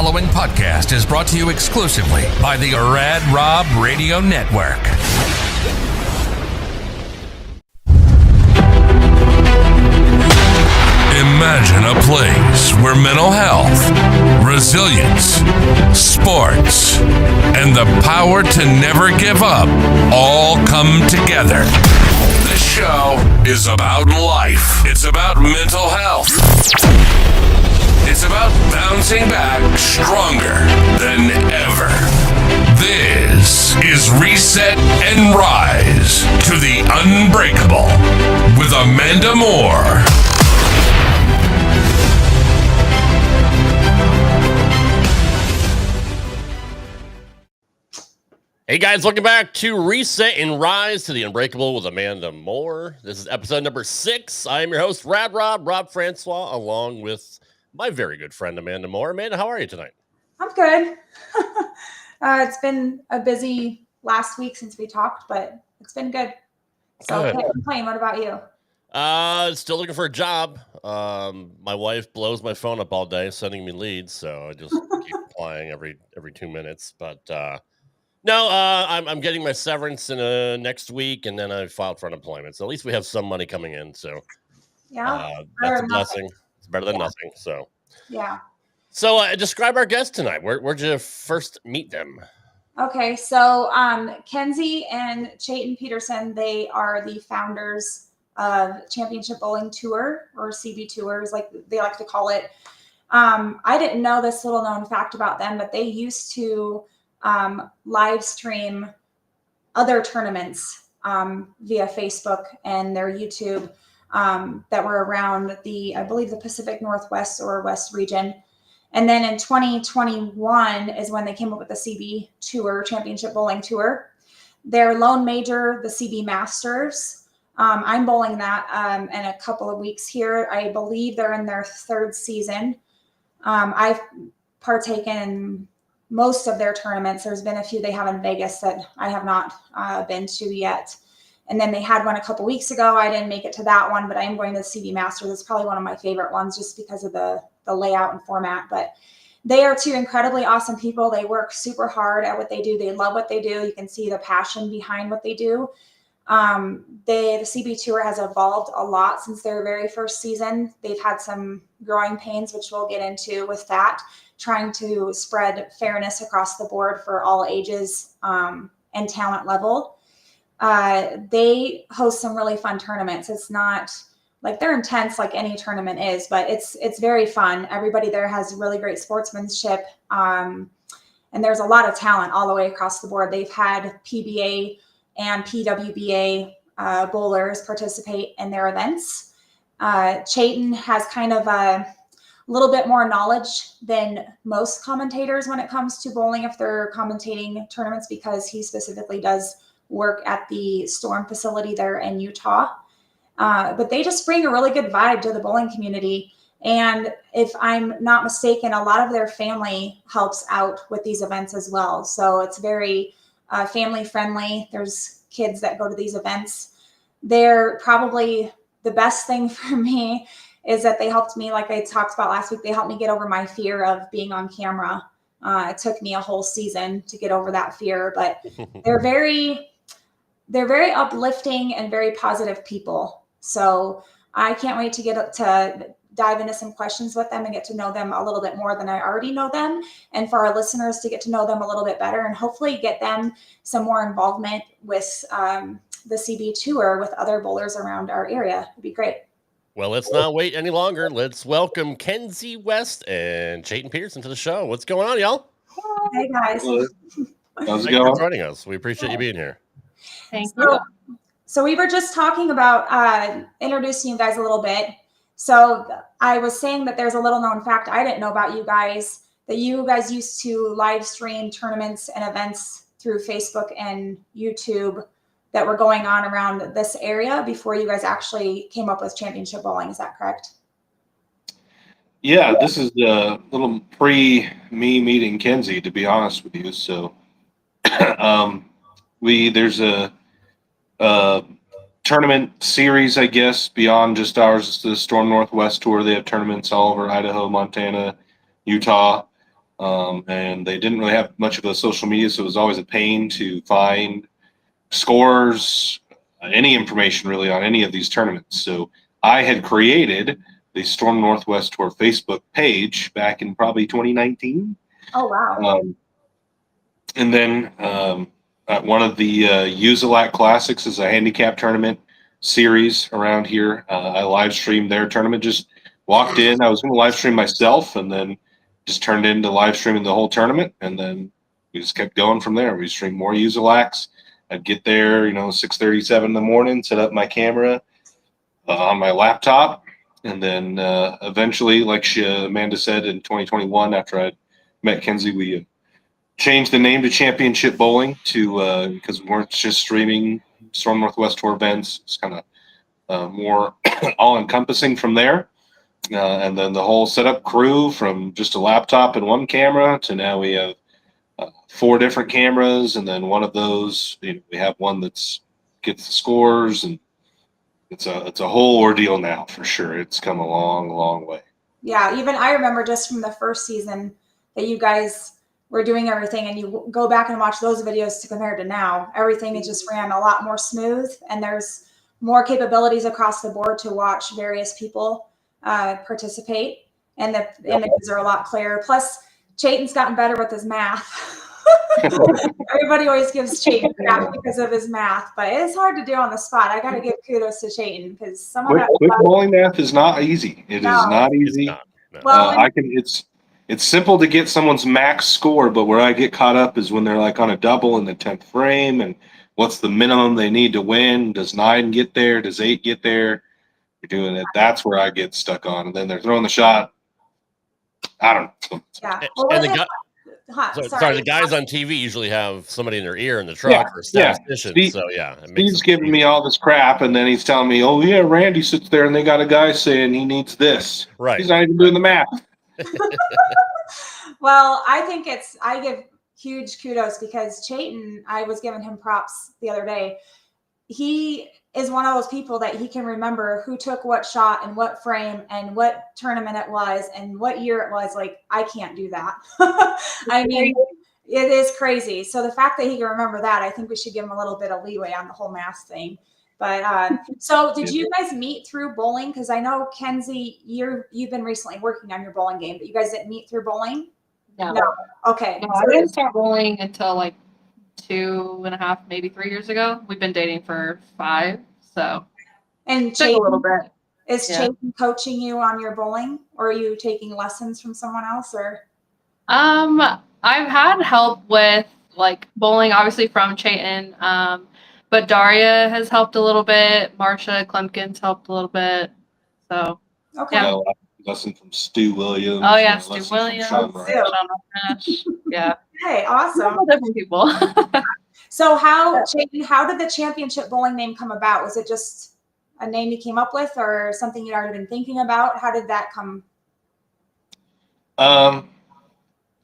following podcast is brought to you exclusively by the Rad Rob Radio Network. Imagine a place where mental health, resilience, sports, and the power to never give up all come together. This show is about life. It's about mental health. It's about bouncing back stronger than ever. This is Reset and Rise to the Unbreakable with Amanda Moore. Hey guys, welcome back to Reset and Rise to the Unbreakable with Amanda Moore. This is episode number 6. I am your host, Rob Francois, along with my very good friend, Amanda Moore. Amanda, how are you tonight? I'm good. It's been a busy last week since we talked, but it's been good. So I can't complain. What about you? Still looking for a job. My wife blows my phone up all day, sending me leads, so I just keep applying every 2 minutes. But no, I'm getting my severance in next week, and then I filed for unemployment. So at least we have some money coming in. So that's a blessing. It's better than nothing. So yeah. So describe our guest tonight. Where'd you first meet them? Okay, so Kenzie and Chayton Peterson, they are the founders of Championship Bowling Tour, or CB Tours, like they like to call it. I didn't know this little known fact about them, but they used to live stream other tournaments via Facebook and their YouTube that were around I believe the Pacific Northwest or West region. And then in 2021 is when they came up with the CB Tour, Championship Bowling Tour. Their lone major, the CB Masters. I'm bowling that in a couple of weeks here. I believe they're in their 3rd season. I've partaken in most of their tournaments. There's been a few they have in Vegas that I have not been to yet. And then they had one a couple weeks ago. I didn't make it to that one, but I am going to the CB Masters. It's probably one of my favorite ones just because of the layout and format. But they are 2 incredibly awesome people. They work super hard at what they do. They love what they do. You can see the passion behind what they do. The CB Tour has evolved a lot since their very first season. They've had some growing pains, which we'll get into with that, trying to spread fairness across the board for all ages and talent level. They host some really fun tournaments. It's not like they're intense like any tournament is, but it's very fun. Everybody there has really great sportsmanship. And there's a lot of talent all the way across the board. They've had PBA and PWBA bowlers participate in their events. Chayton has kind of a little bit more knowledge than most commentators when it comes to bowling if they're commentating tournaments, because he specifically does work at the Storm facility there in Utah. But they just bring a really good vibe to the bowling community. And if I'm not mistaken, a lot of their family helps out with these events as well. So it's very family friendly. There's kids that go to these events. They're probably the best thing for me is that they helped me, like I talked about last week, they helped me get over my fear of being on camera. It took me a whole season to get over that fear, but they're very uplifting and very positive people. So I can't wait to get to dive into some questions with them and get to know them a little bit more than I already know them. And for our listeners to get to know them a little bit better and hopefully get them some more involvement with the CB Tour with other bowlers around our area. It'd be great. Well, let's not wait any longer. Let's welcome Kenzi West and Chayton Peterson to the show. What's going on, y'all? Hey, guys. How's it Thanks going? for joining us. We appreciate you being here. Thank you. So we were just talking about introducing you guys a little bit. So I was saying that there's a little known fact I didn't know about you guys, that you guys used to live stream tournaments and events through Facebook and YouTube that were going on around this area before you guys actually came up with Championship Bowling. Is that correct? Yeah, this is a little pre-me meeting Kenzi, to be honest with you. So there's a tournament series, I guess, beyond just ours. It's the Storm Northwest Tour. They have tournaments all over Idaho, Montana, Utah. and they didn't really have much of a social media, so it was always a pain to find scores, any information really on any of these tournaments. So I had created the Storm Northwest Tour Facebook page back in probably 2019. Oh, wow. And then one of the Usilac Classics is a handicap tournament series around here. I live streamed their tournament. Just walked in. I was going to live stream myself, and then just turned into live streaming the whole tournament. And then we just kept going from there. We streamed more Usilacs. I'd get there, 6:37 in the morning, set up my camera on my laptop, and then eventually, like Amanda said, in 2021, after I met Kenzi, we changed the name to Championship Bowling because we weren't just streaming Storm Northwest Tour events. It's kind of more all-encompassing from there. And then the whole setup crew, from just a laptop and one camera to now we have 4 different cameras, and then one of those, we have one that's gets the scores, and it's a whole ordeal now for sure. It's come a long, long way. Yeah, even I remember just from the first season that you guys were doing everything, and you go back and watch those videos to compare to now, everything is just ran a lot more smooth, and there's more capabilities across the board to watch various people participate, and the images are a lot clearer. Plus, Chayton's gotten better with his math. Everybody always gives Chayton crap because of his math, but it's hard to do on the spot. I got to give kudos to Chayton because some of that quick bowling math is not easy. It is not easy. It's not, no. Well, It's simple to get someone's max score, but where I get caught up is when they're like on a double in the 10th frame, and what's the minimum they need to win? Does 9 get there? Does 8 get there? You're doing it. That's where I get stuck on, and then they're throwing the shot. I don't know. yeah. And The guys on TV usually have somebody in their ear in the truck or a statistician. Steve, so yeah, Steve's giving me all this crap, and then he's telling me, "Oh yeah, Randy sits there, and they got a guy saying he needs this." Right. He's not even doing the math. Well, I think I give huge kudos because Chayton, I was giving him props the other day. He is one of those people that he can remember who took what shot and what frame and what tournament it was and what year it was. Like, I can't do that. I mean, it is crazy. So the fact that he can remember that, I think we should give him a little bit of leeway on the whole math thing. But so did you guys meet through bowling? Because I know, Kenzi, you've been recently working on your bowling game, but you guys didn't meet through bowling? No. Okay. No, I didn't start bowling until like 2.5, maybe 3 years ago. We've been dating for 5, so And took a little bit. Is Yeah. Chayton coaching you on your bowling, or are you taking lessons from someone else? Or I've had help with like bowling, obviously from Chayton, but Daria has helped a little bit. Marsha Clemkins helped a little bit. So okay. Yeah. Got a lesson from Stu Williams. oh yeah, and a Stu lesson from Williams, Sean Stu. Wright. Sean Nash. Yeah, Hey, awesome. several different people. So Chayton, how did the championship bowling name come about? Was it just a name you came up with, or something you'd already been thinking about? How did that come?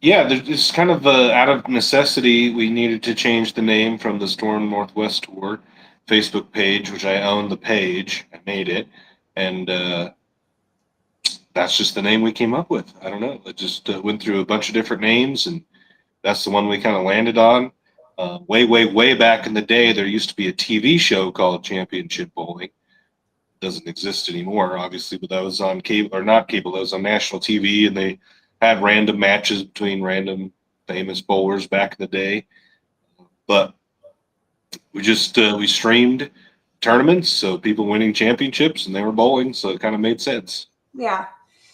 Yeah, it's kind of out of necessity. We needed to change the name from the Storm Northwest Tour Facebook page, which I own the page. I made it, and that's just the name we came up with. I don't know. It just went through a bunch of different names, and that's the one we kind of landed on. Way back in the day, there used to be a TV show called Championship Bowling. It doesn't exist anymore, obviously, but that was on cable, or not cable. That was on national TV, and they had random matches between random famous bowlers back in the day. But we just we streamed tournaments, so people winning championships, and they were bowling, so it kind of made sense. Yeah.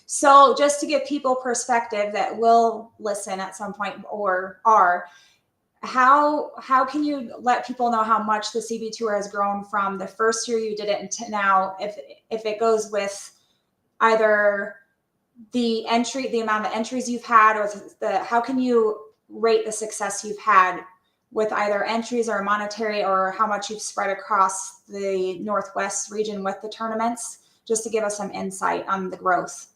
So just to give people perspective that will listen at some point or are, how can you let people know how much the CB Tour has grown from the first year you did it to now, if it goes with either the amount of entries you've had, or how can you rate the success you've had with either entries or monetary, or how much you've spread across the Northwest region with the tournaments, just to give us some insight on the growth?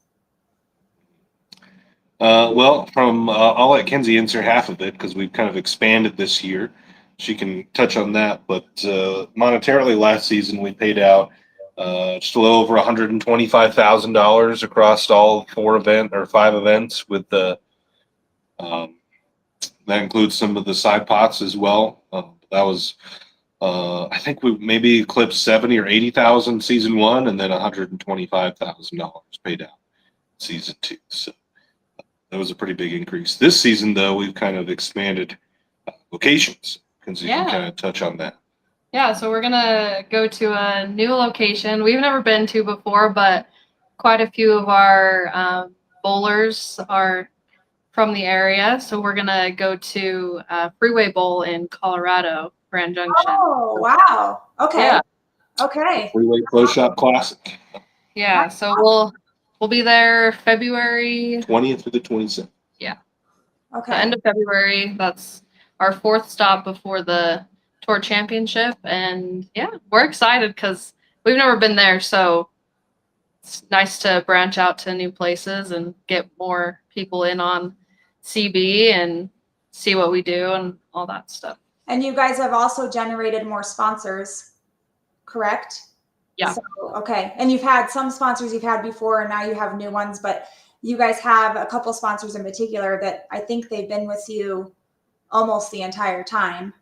Well, I'll let Kenzie answer half of it because we've kind of expanded this year. She can touch on that, but monetarily last season we paid out just a little over $125,000 across all 5 events with That includes some of the side pots as well. That was, I think we maybe eclipsed 70 or 80,000 season 1, and then $125,000 paid out season 2. So that was a pretty big increase. This season, though, we've kind of expanded locations. Kenzie can kind of touch on that. Yeah, so we're gonna go to a new location we've never been to before, but quite a few of our bowlers are from the area. So we're gonna go to Freeway Bowl in Colorado, Grand Junction. Oh, wow. Okay. Yeah. Okay. Freeway Pro Shop Classic. Yeah, so we'll be there February 20th through the 27th. Yeah. Okay. The end of February. That's our 4th stop before the Tour Championship, and yeah, we're excited because we've never been there, so it's nice to branch out to new places and get more people in on CB and see what we do and all that stuff. And you guys have also generated more sponsors, correct? Yeah. So, okay. And you've had some sponsors you've had before, and now you have new ones, but you guys have a couple sponsors in particular that I think they've been with you almost the entire time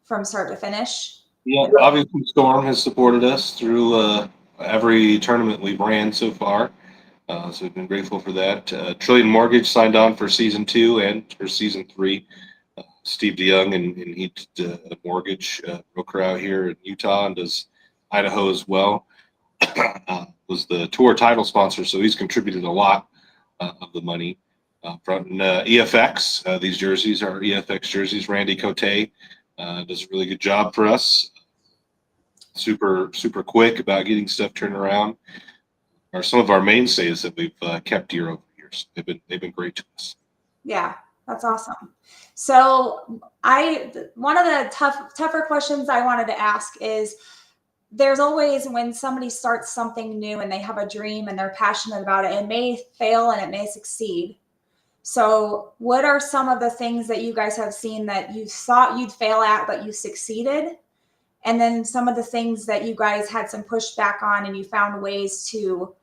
from start to finish. Yeah, obviously Storm has supported us through every tournament we've ran so far. So we've been grateful for that. Trillion Mortgage signed on for season 2 and for season 3. Steve DeYoung, and he did a mortgage broker out here in Utah and does Idaho as well. Was the tour title sponsor, so he's contributed a lot of the money. From EFX, these jerseys are EFX jerseys. Randy Cote does a really good job for us. Super quick about getting stuff turned around. Are some of our mainstays that we've kept year over years. They've been great to us. Yeah, that's awesome. So one of the tougher questions I wanted to ask is, there's always, when somebody starts something new and they have a dream and they're passionate about it, it may fail and it may succeed. So what are some of the things that you guys have seen that you thought you'd fail at, but you succeeded? And then some of the things that you guys had some pushback on and you found ways to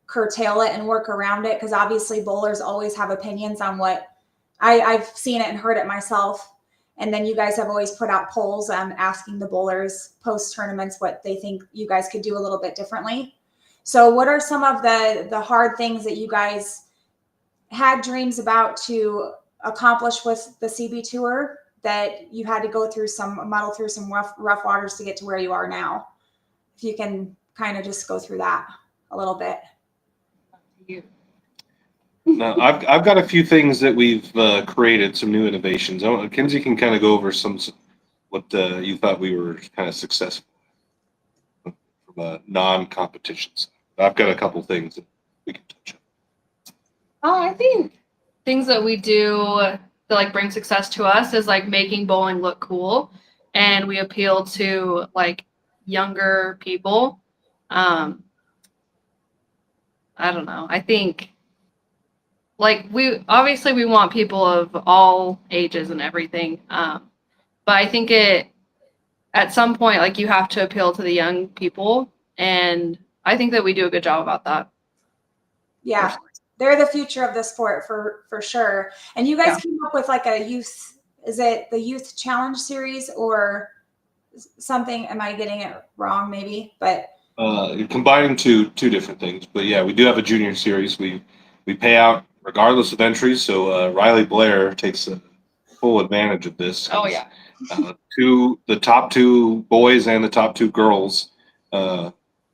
curtail it and work around it? Because obviously bowlers always have opinions on what I've seen it and heard it myself. And then you guys have always put out polls asking the bowlers post tournaments what they think you guys could do a little bit differently. So what are some of the hard things that you guys had dreams about to accomplish with the CB Tour that you had to go through muddle through some rough waters to get to where you are now? If you can kind of just go through that a little bit. Now, I've got a few things that we've created, some new innovations. Kenzie can kind of go over what you thought we were kind of successful from a non-competition side. I've got a couple things that we can touch on. I think things that we do that like bring success to us is like making bowling look cool, and we appeal to like younger people. I don't know. I think like we want people of all ages and everything. But I think at some point, like you have to appeal to the young people. And I think that we do a good job about that. Yeah. They're the future of the sport for sure. And you guys came up with like a youth, is it the youth challenge series or something? Am I getting it wrong maybe? But you're combining two different things, but yeah, we do have a junior series. We pay out regardless of entries. So Riley Blair takes full advantage of this. Oh yeah. The top 2 boys and the top 2 girls,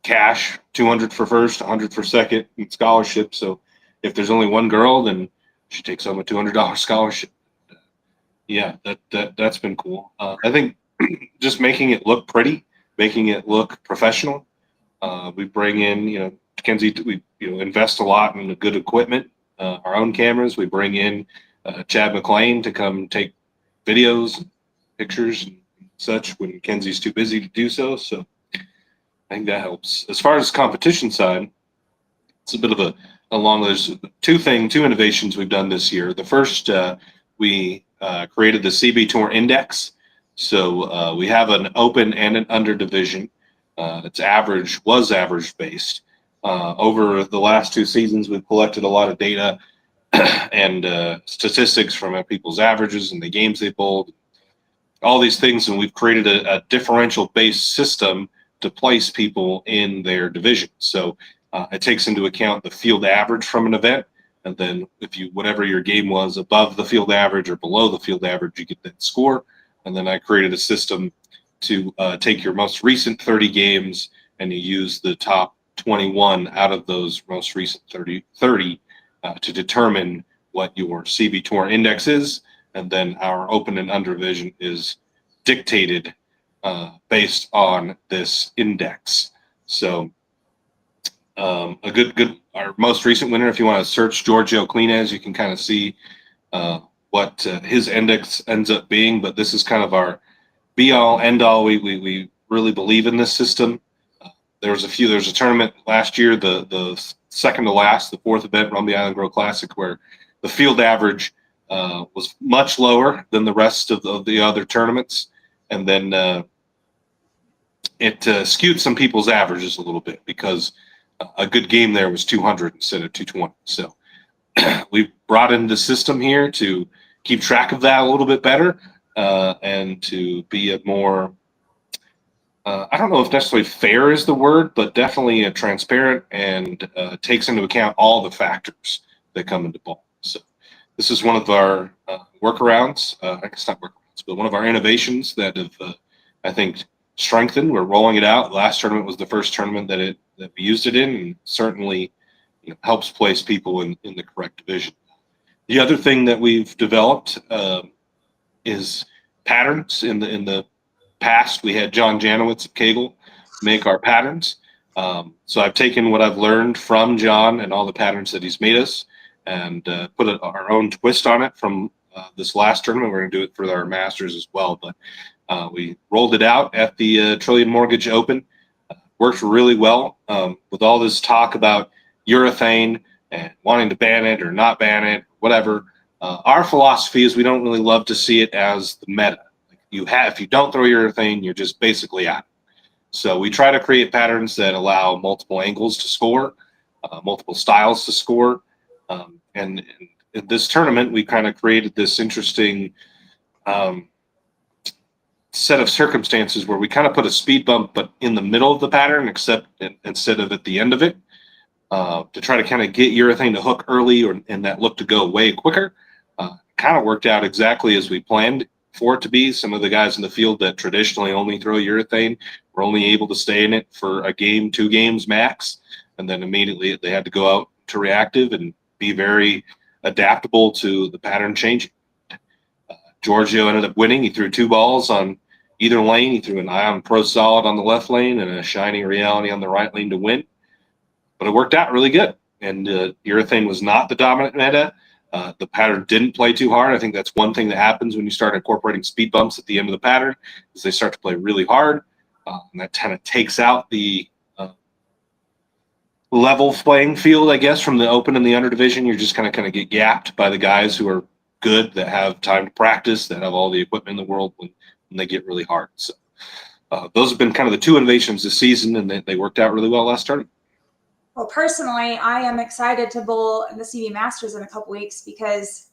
cash, $200 for first, $100 for second, and scholarship. So if there's only one girl, then she takes home a $200 scholarship. Yeah, that's been cool. I think just making it look pretty, making it look professional. We bring in, Kenzie, we invest a lot in the good equipment, our own cameras. We bring in Chad McLean to come take videos, and pictures, and such when Kenzie's too busy to do so. So I think that helps. As far as competition side, it's a bit of there's two innovations we've done this year. The first, we created the CB Tour Index. So we have an open and an under division. It's average based. Over the last 2 seasons, we've collected a lot of data and statistics from people's averages and the games they bowled, all these things. And we've created a differential-based system to place people in their division. So it takes into account the field average from an event. And then if you, whatever your game was above the field average or below the field average, you get that score. And then I created a system to take your most recent 30 games and you use the top 21 out of those most recent 30 to determine what your CB Tour index is. And then our open and under division is dictated based on this index. So our most recent winner, if you want to search Giorgio Cleanez, you can kind of see what his index ends up being. But this is kind of our be all end all. We really believe in this system. There's a tournament last year, the second to last, the fourth event, Rumby Island Grow Classic, where the field average was much lower than the rest of the other tournaments. And then it skewed some people's averages a little bit because a good game there was 200 instead of 220. So we brought in the system here to keep track of that a little bit better and to be a more, I don't know if necessarily fair is the word, but definitely transparent and takes into account all the factors that come into ball. So this is one of our workarounds, I guess not workarounds, but one of our innovations that have, I think, strengthened. We're rolling it out. Last tournament was the first tournament that we used it in, and certainly helps place people in the correct division. The other thing that we've developed is patterns. In the past, we had John Janowitz of Kegel make our patterns. So I've taken what I've learned from John and all the patterns that he's made us and put our own twist on it from this last tournament. We're going to do it for our Masters as well. But we rolled it out at the Trillion Mortgage Open. Worked really well with all this talk about urethane and wanting to ban it or not ban it, whatever. Our philosophy is we don't really love to see it as the meta. If you don't throw urethane, you're just basically out. So we try to create patterns that allow multiple angles to score, multiple styles to score. And in this tournament, we kind of created this interesting set of circumstances where we kind of put a speed bump, but in the middle of the pattern, except instead of at the end of it, to try to kind of get urethane to hook early and that look to go way quicker. Kind of worked out exactly as we planned for it to be. Some of the guys in the field that traditionally only throw urethane were only able to stay in it for a game, 2 games max, and then immediately they had to go out to reactive and be very adaptable to the pattern changing. Giorgio ended up winning. He threw 2 balls on either lane. He threw an Ion Pro Solid on the left lane and a Shining Reality on the right lane to win. But it worked out really good. And urethane was not the dominant meta. The pattern didn't play too hard. I think that's one thing that happens when you start incorporating speed bumps at the end of the pattern is they start to play really hard. And that kind of takes out the level playing field, I guess, from the open and the under division. You're just kind of get gapped by the guys who are good, that have time to practice, that have all the equipment in the world when they get really hard. So those have been kind of the 2 innovations this season, and they worked out really well last tournament. Well, personally, I am excited to bowl the CB Masters in a couple weeks because,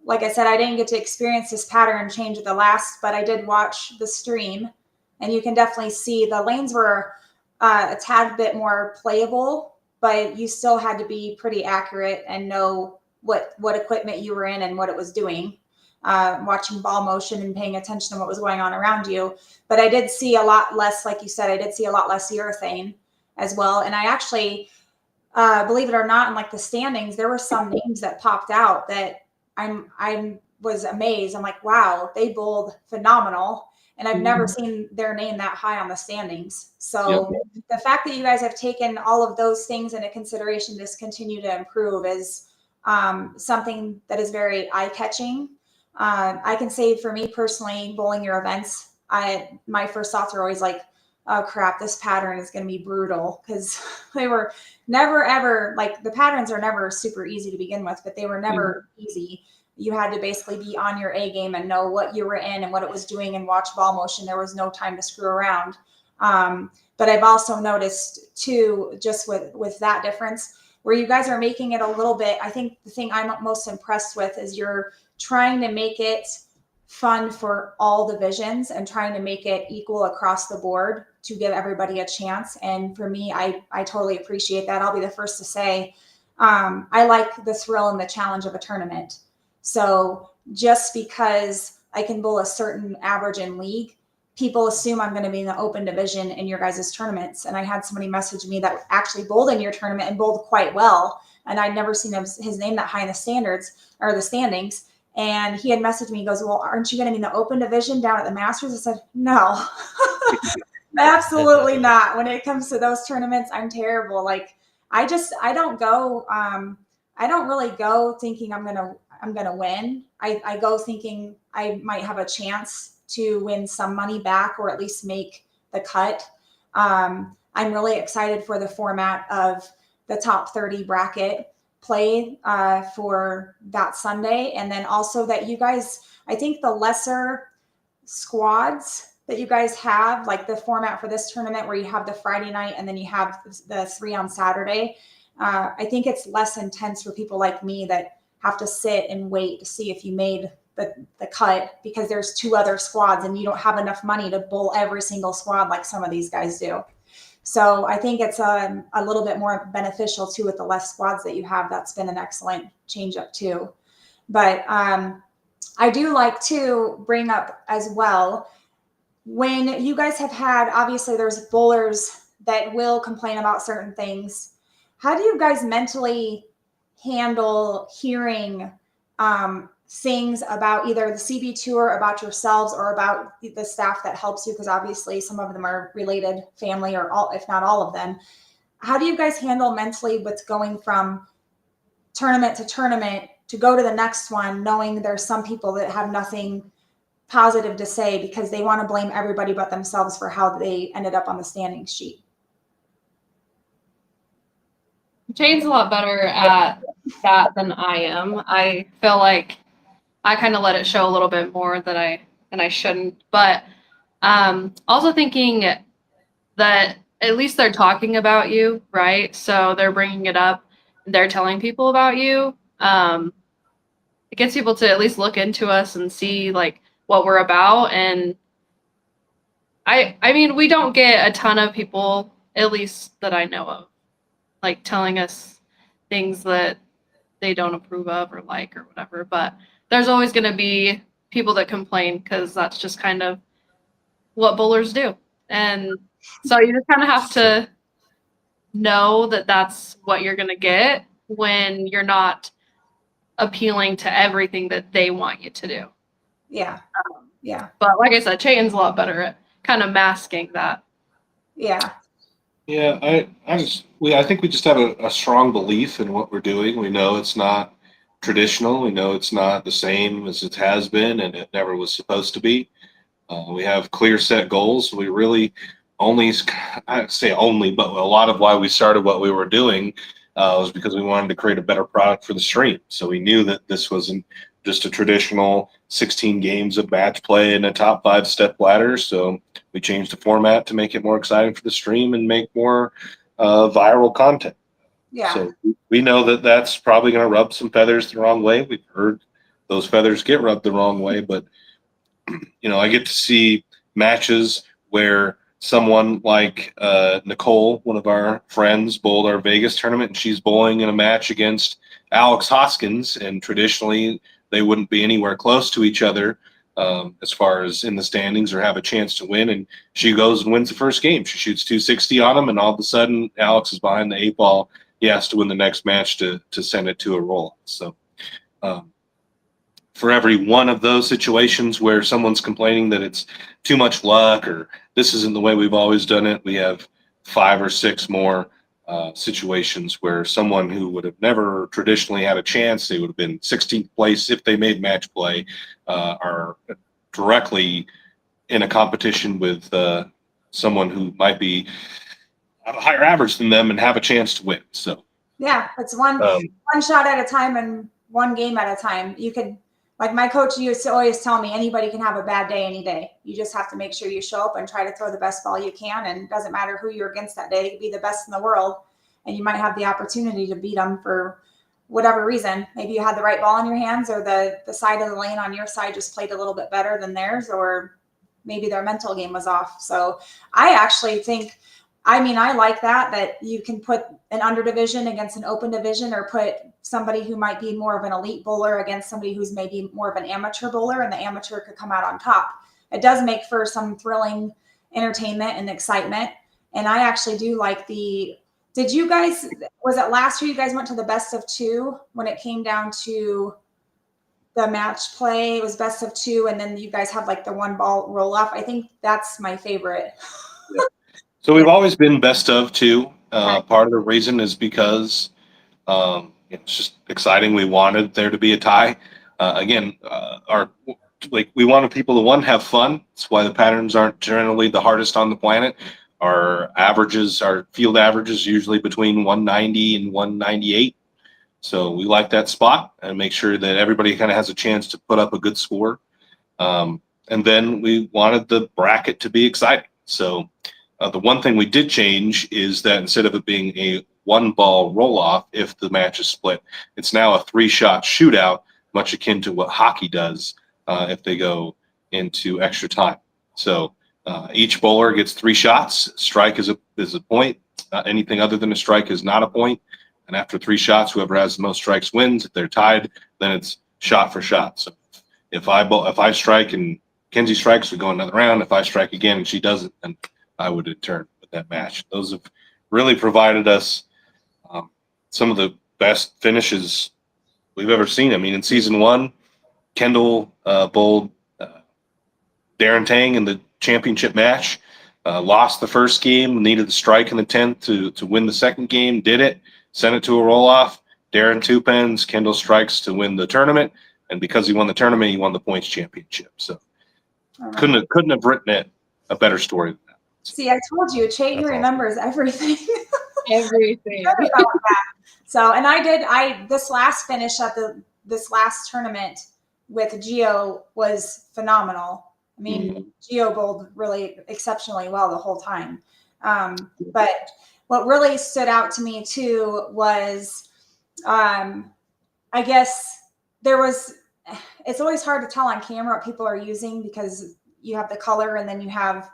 like I said, I didn't get to experience this pattern change at the last, but I did watch the stream, and you can definitely see the lanes were a tad bit more playable, but you still had to be pretty accurate and know what equipment you were in and what it was doing. Watching ball motion and paying attention to what was going on around you. But I did see a lot less, like you said, I did see a lot less urethane as well. And I actually, believe it or not, in like the standings, there were some names that popped out that I was amazed. I'm like, wow, they bowled phenomenal. And I've never seen their name that high on the standings. So the fact that you guys have taken all of those things into consideration to continue to improve is something that is very eye-catching. I can say for me personally, bowling your events, my first thoughts are always like, oh crap, this pattern is going to be brutal, because they were never ever, like, the patterns are never super easy to begin with, but they were never easy. You had to basically be on your A game and know what you were in and what it was doing and watch ball motion. There was no time to screw around. But I've also noticed too, just with that difference, where you guys are making it a little bit. I think the thing I'm most impressed with is you're trying to make it fun for all divisions and trying to make it equal across the board to give everybody a chance. And for me, I totally appreciate that. I'll be the first to say, I like the thrill and the challenge of a tournament. So just because I can bowl a certain average in league, people assume I'm going to be in the open division in your guys' tournaments. And I had somebody message me that actually bowled in your tournament and bowled quite well. And I'd never seen his name that high in the standards or the standings. And he had messaged me, he goes, well, aren't you going to be in the open division down at the Masters? I said, no, absolutely not. When it comes to those tournaments, I'm terrible. Like I don't really go thinking I'm going to win. I go thinking I might have a chance to win some money back or at least make the cut. I'm really excited for the format of the top 30 bracket play for that Sunday. And then also that you guys, I think the lesser squads that you guys have, like the format for this tournament where you have the Friday night and then you have the 3 on Saturday. I think it's less intense for people like me that have to sit and wait to see if you made the cut because there's 2 other squads and you don't have enough money to bowl every single squad like some of these guys do. So I think it's a little bit more beneficial too with the less squads that you have. That's been an excellent change up too. But I do like to bring up as well, when you guys have had, obviously there's bowlers that will complain about certain things. How do you guys mentally handle hearing things about either the CB tour, about yourselves, or about the staff that helps you? Because obviously some of them are related family, or all, if not all of them. How do you guys handle mentally what's going from tournament to tournament to go to the next one, knowing there's some people that have nothing positive to say because they want to blame everybody but themselves for how they ended up on the standing sheet? Jane's a lot better at that than I am. I feel like I kind of let it show a little bit more than I shouldn't. But also thinking that at least they're talking about you, right? So they're bringing it up. They're telling people about you. It gets people to at least look into us and see like what we're about. And I mean, we don't get a ton of people, at least that I know of, like telling us things that they don't approve of or like or whatever. But there's always going to be people that complain because that's just kind of what bowlers do. And so you just kind of have to know that that's what you're going to get when you're not appealing to everything that they want you to do. Yeah. Yeah. But like I said, Chayton's a lot better at kind of masking that. Yeah. Yeah, I think we just have a strong belief in what we're doing. We know it's not traditional. We know it's not the same as it has been, and it never was supposed to be. We have clear set goals. We really only, I say only, but a lot of why we started what we were doing was because we wanted to create a better product for the stream. So we knew that this wasn't just a traditional 16 games of match play and a top 5 step ladder. So we changed the format to make it more exciting for the stream and make more viral content. Yeah. So we know that that's probably going to rub some feathers the wrong way. We've heard those feathers get rubbed the wrong way, but I get to see matches where someone like Nicole, one of our friends, bowled our Vegas tournament, and she's bowling in a match against Alex Hoskins, and traditionally they wouldn't be anywhere close to each other as far as in the standings or have a chance to win. And she goes and wins the first game. She shoots 260 on him, and all of a sudden Alex is behind the 8 ball. He has to win the next match to send it to a roll. So for every one of those situations where someone's complaining that it's too much luck or this isn't the way we've always done it, we have 5 or 6 more situations where someone who would have never traditionally had a chance, they would have been 16th place if they made match play, are directly in a competition with someone who might be have a higher average than them and have a chance to win. So yeah, it's one shot at a time and one game at a time. You could, like my coach used to always tell me, anybody can have a bad day any day. You just have to make sure you show up and try to throw the best ball you can. And it doesn't matter who you're against that day. It could be the best in the world. and you might have the opportunity to beat them for whatever reason. Maybe you had the right ball in your hands, or the side of the lane on your side just played a little bit better than theirs, or maybe their mental game was off. So I actually think, I like that you can put an under division against an open division, or put somebody who might be more of an elite bowler against somebody who's maybe more of an amateur bowler, and the amateur could come out on top. It does make for some thrilling entertainment and excitement. And I actually do like did you guys, was it last year you guys went to the best of 2 when it came down to the match play? It was best of 2, and then you guys have like the 1 ball roll off. I think that's my favorite. Yeah. So we've always been best of 2. Okay. Part of the reason is because it's just exciting. We wanted there to be a tie. We wanted people to, 1, have fun. That's why the patterns aren't generally the hardest on the planet. Our field averages usually between 190 and 198. So we like that spot and make sure that everybody kind of has a chance to put up a good score. And then we wanted the bracket to be exciting. So the one thing we did change is that instead of it being a 1 ball roll off, if the match is split, it's now a 3-shot shootout, much akin to what hockey does if they go into extra time. So each bowler gets 3 shots. Strike is a point. Anything other than a strike is not a point. And after 3 shots, whoever has the most strikes wins. If they're tied, then it's shot for shot. So if I strike and Kenzie strikes, we go another round. If I strike again and she doesn't, then I would in turn with that match. Those have really provided us some of the best finishes we've ever seen. I mean, in season 1, Kendall bowled Darren Tang in the championship match, lost the first game, needed the strike in the 10th to win the second game, did it, sent it to a roll-off. Darren 2 pens, Kendall strikes to win the tournament, and because he won the tournament, he won the points championship. So couldn't have written it a better story than that. See, I told you, Chayton remembers everything. Everything. So, and this last finish at this last tournament with Gio was phenomenal. I mean, Gio bowled really exceptionally well the whole time. But what really stood out to me too was, I guess it's always hard to tell on camera what people are using, because you have the color and then you have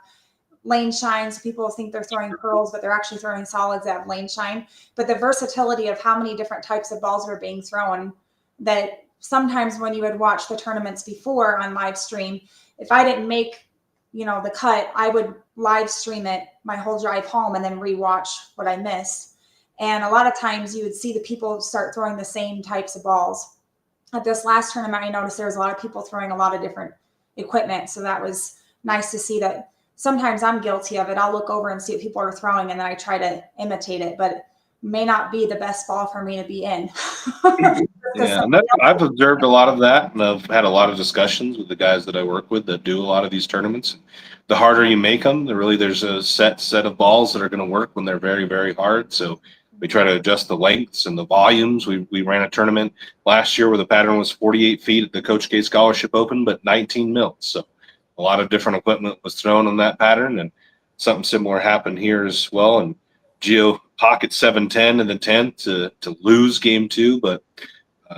lane shine. So people think they're throwing curls, but they're actually throwing solids that have lane shine. But the versatility of how many different types of balls were being thrown, that sometimes when you would watch the tournaments before on live stream, if I didn't make, the cut, I would live stream it my whole drive home and then rewatch what I missed. And a lot of times you would see the people start throwing the same types of balls. At this last tournament, I noticed there was a lot of people throwing a lot of different equipment. So that was nice to see that. Sometimes I'm guilty of it. I'll look over and see what people are throwing, and then I try to imitate it, but may not be the best ball for me to be in. Yeah, and I've observed a lot of that, and I've had a lot of discussions with the guys that I work with that do a lot of these tournaments. The harder you make them, there's a set of balls that are going to work when they're very, very hard. So we try to adjust the lengths and the volumes. We ran a tournament last year where the pattern was 48 feet at the Coach K Scholarship Open, but 19 mils. So a lot of different equipment was thrown on that pattern, and something similar happened here as well. And Gio pocket 7-10 in the 10th to lose game 2, but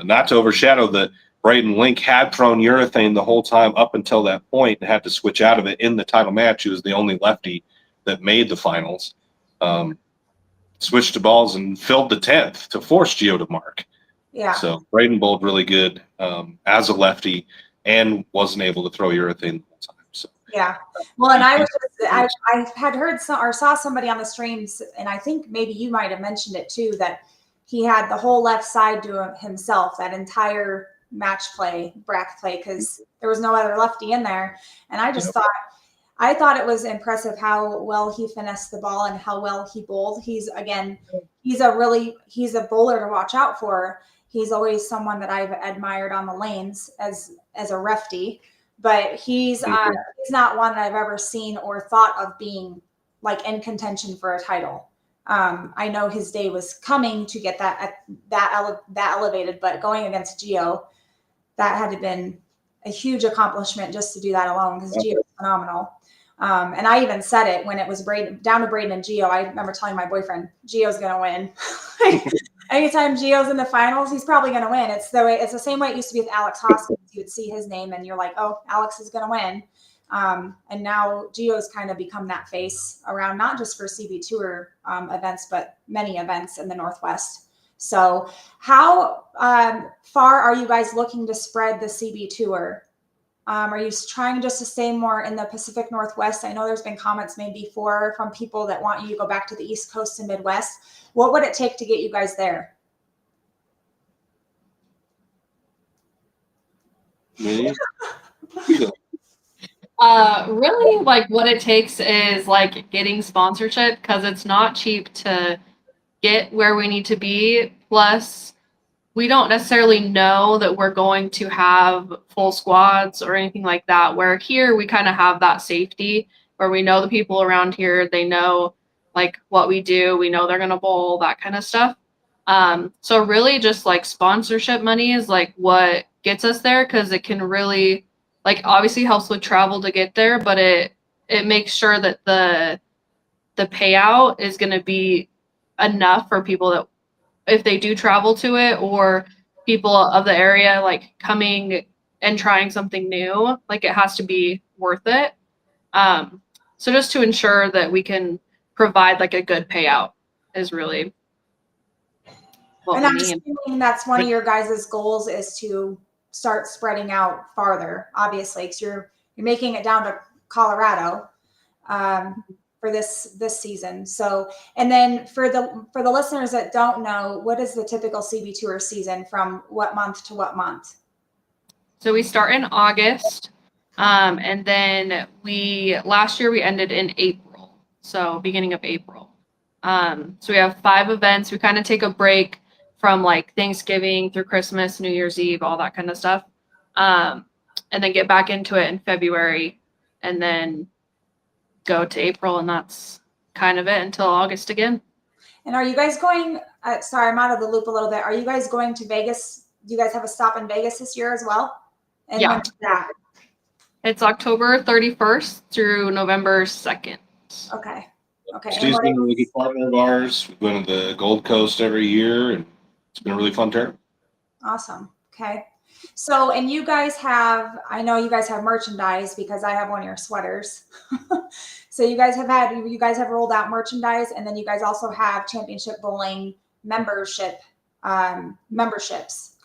not to overshadow that Braden Link had thrown urethane the whole time up until that point and had to switch out of it in the title match. He was the only lefty that made the finals. Switched to balls and filled the 10th to force Gio to mark. Yeah. So Braden bowled really good as a lefty and wasn't able to throw urethane the whole time. So yeah. Well, and I had heard or saw somebody on the streams, and I think maybe you might have mentioned it too, that he had the whole left side to himself that entire match play, bracket play, because there was no other lefty in there. And I just thought it was impressive how well he finessed the ball and how well he bowled. He's a bowler to watch out for. He's always someone that I've admired on the lanes as a lefty, but he's not one that I've ever seen or thought of being like in contention for a title. I know his day was coming to get that elevated, but going against Gio, that had to been a huge accomplishment just to do that alone, because Gio is phenomenal. And I even said it when it was down to Braden and Gio. I remember telling my boyfriend, Gio's going to win. Anytime Gio's in the finals, he's probably going to win. It's the same way it used to be with Alex Hoskins. You would see his name and you're like, oh, Alex is going to win. And now Gio's kind of become that face around, not just for CB Tour events, but many events in the Northwest. So how far are you guys looking to spread the CB Tour? Are you trying just to stay more in the Pacific Northwest? I know there's been comments made before from people that want you to go back to the East Coast and Midwest. What would it take to get you guys there? Me? Really, like what it takes is like getting sponsorship, because it's not cheap to get where we need to be. Plus, we don't necessarily know that we're going to have full squads or anything like that, where here we kind of have that safety where we know the people around here, they know like what we do, we know they're going to bowl, that kind of stuff. So really just like sponsorship money is like what gets us there, because it can really like obviously helps with travel to get there, but it makes sure that the payout is going to be enough for people that if they do travel to it, or people of the area like coming and trying something new, like it has to be worth it. So just to ensure that we can provide like a good payout is really what And we I'm need. assuming that's one of your guys' goals, is to start spreading out farther, obviously, because you're making it down to Colorado for this season. So, and then for the listeners that don't know, what is the typical CB Tour season from what month to what month? So we start in August, and then last year we ended in April, so beginning of April. So we have 5 events. We kind of take a break from like Thanksgiving through Christmas, New Year's Eve, all that kind of stuff, and then get back into it in February, and then go to April, and that's kind of it until August again. And are you guys going, sorry, I'm out of the loop a little bit. Are you guys going to Vegas? Do you guys have a stop in Vegas this year as well? And Yeah. when's that? It's October 31st through November 2nd. Okay. Okay. Steve's been a really good partner of ours. We've been to the Gold Coast every year, and it's been a really fun tournament. Awesome. Okay. So, and you guys have, I know you guys have merchandise because I have one of your sweaters. So you guys have rolled out merchandise, and then you guys also have championship bowling memberships,